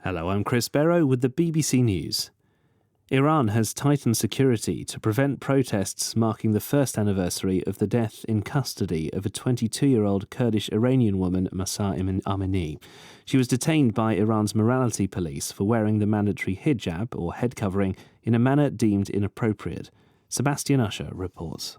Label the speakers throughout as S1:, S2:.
S1: Hello, I'm Chris Barrow with the BBC News. Iran has tightened security to prevent protests marking the first anniversary of the death in custody of a 22-year-old Kurdish Iranian woman, Mahsa Amini. She was detained by Iran's morality police for wearing the mandatory hijab, or head covering, in a manner deemed inappropriate. Sebastian Usher reports.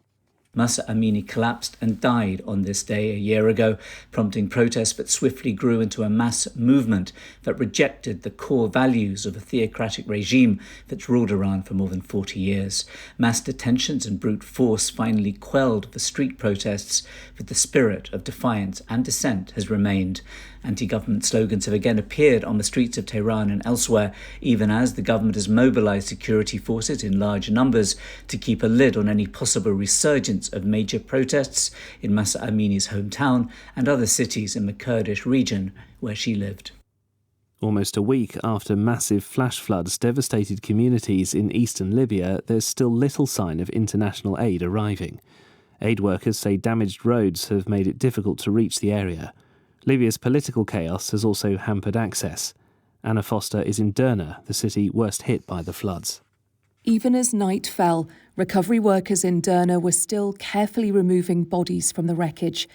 S2: Mahsa Amini collapsed and died on this day a year ago, prompting protests that swiftly grew into a mass movement that rejected the core values of a theocratic regime that's ruled Iran for more than 40 years. Mass detentions and brute force finally quelled the street protests, but the spirit of defiance and dissent has remained. Anti-government slogans have again appeared on the streets of Tehran and elsewhere, even as the government has mobilized security forces in large numbers to keep a lid on any possible resurgence of major protests in Mahsa Amini's hometown and other cities in the Kurdish region where she lived.
S1: Almost a week after massive flash floods devastated communities in eastern Libya, there's still little sign of international aid arriving. Aid workers say damaged roads have made it difficult to reach the area. Libya's political chaos has also hampered access. Anna Foster is in Derna, the city worst hit by the floods.
S3: Even as night fell, recovery workers in Derna were still carefully removing bodies from the wreckage.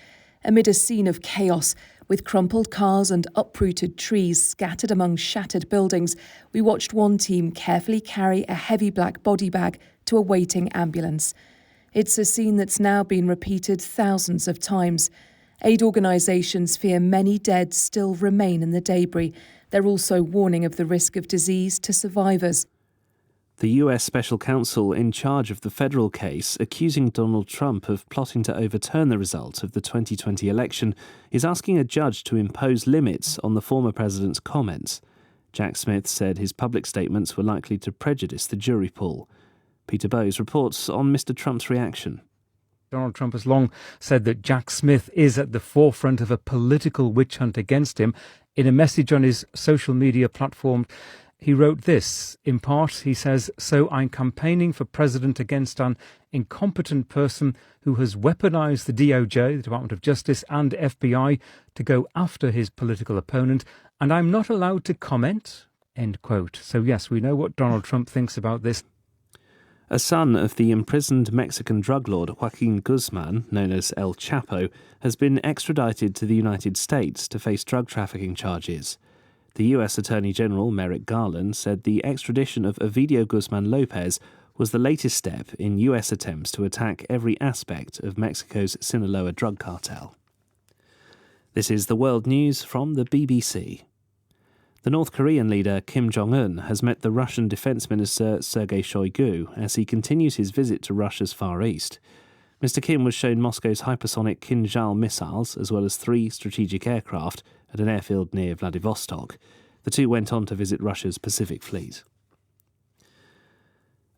S3: Amid a scene of chaos, with crumpled cars and uprooted trees scattered among shattered buildings, we watched one team carefully carry a heavy black body bag to a waiting ambulance. It's a scene that's now been repeated thousands of times. Aid organisations fear many dead still remain in the debris. They're also warning of the risk of disease to survivors.
S1: The US Special Counsel in charge of the federal case, accusing Donald Trump of plotting to overturn the result of the 2020 election, is asking a judge to impose limits on the former president's comments. Jack Smith said his public statements were likely to prejudice the jury pool. Peter Bowes reports on Mr. Trump's reaction.
S4: Donald Trump has long said that Jack Smith is at the forefront of a political witch hunt against him. In a message on his social media platform, he wrote this. In part, he says, "So I'm campaigning for president against an incompetent person who has weaponized the DOJ, the Department of Justice, and FBI to go after his political opponent, and I'm not allowed to comment," end quote. So yes, we know what Donald Trump thinks about this.
S1: A son of the imprisoned Mexican drug lord Joaquin Guzman, known as El Chapo, has been extradited to the United States to face drug trafficking charges. The US Attorney General Merrick Garland said the extradition of Ovidio Guzman Lopez was the latest step in US attempts to attack every aspect of Mexico's Sinaloa drug cartel. This is the World News from the BBC. The North Korean leader Kim Jong-un has met the Russian Defense Minister Sergei Shoigu as he continues his visit to Russia's Far East. Mr. Kim was shown Moscow's hypersonic Kinzhal missiles as well as 3 strategic aircraft at an airfield near Vladivostok. The two went on to visit Russia's Pacific Fleet.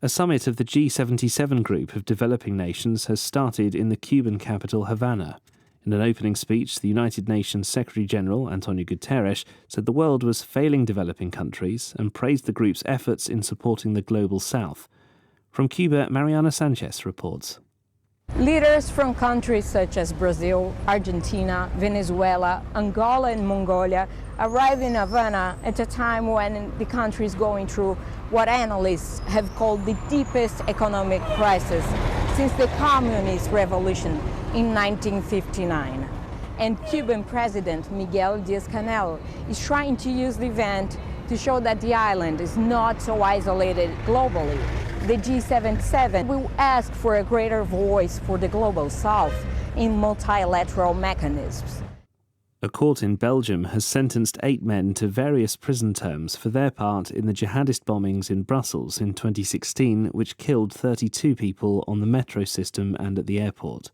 S1: A summit of the G77 group of developing nations has started in the Cuban capital Havana. In an opening speech, the United Nations Secretary-General, Antonio Guterres, said the world was failing developing countries and praised the group's efforts in supporting the Global South. From Cuba, Mariana Sanchez reports.
S5: Leaders from countries such as Brazil, Argentina, Venezuela, Angola and Mongolia arrive in Havana at a time when the country is going through what analysts have called the deepest economic crisis since the Communist Revolution in 1959. And Cuban President Miguel Díaz-Canel is trying to use the event to show that the island is not so isolated globally. The G77 will ask for a greater voice for the Global South in multilateral mechanisms.
S1: A court in Belgium has sentenced 8 men to various prison terms for their part in the jihadist bombings in Brussels in 2016, which killed 32 people on the metro system and at the airport.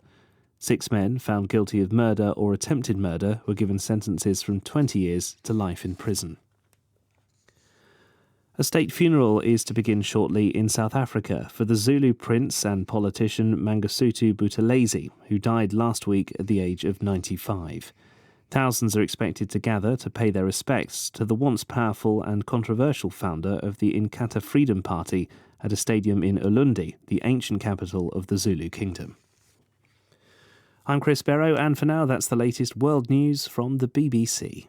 S1: 6 men found guilty of murder or attempted murder were given sentences from 20 years to life in prison. A state funeral is to begin shortly in South Africa for the Zulu prince and politician Mangosuthu Buthelezi, who died last week at the age of 95. Thousands are expected to gather to pay their respects to the once powerful and controversial founder of the Inkatha Freedom Party at a stadium in Ulundi, the ancient capital of the Zulu kingdom. I'm Chris Barrow, and for now that's the latest world news from the BBC.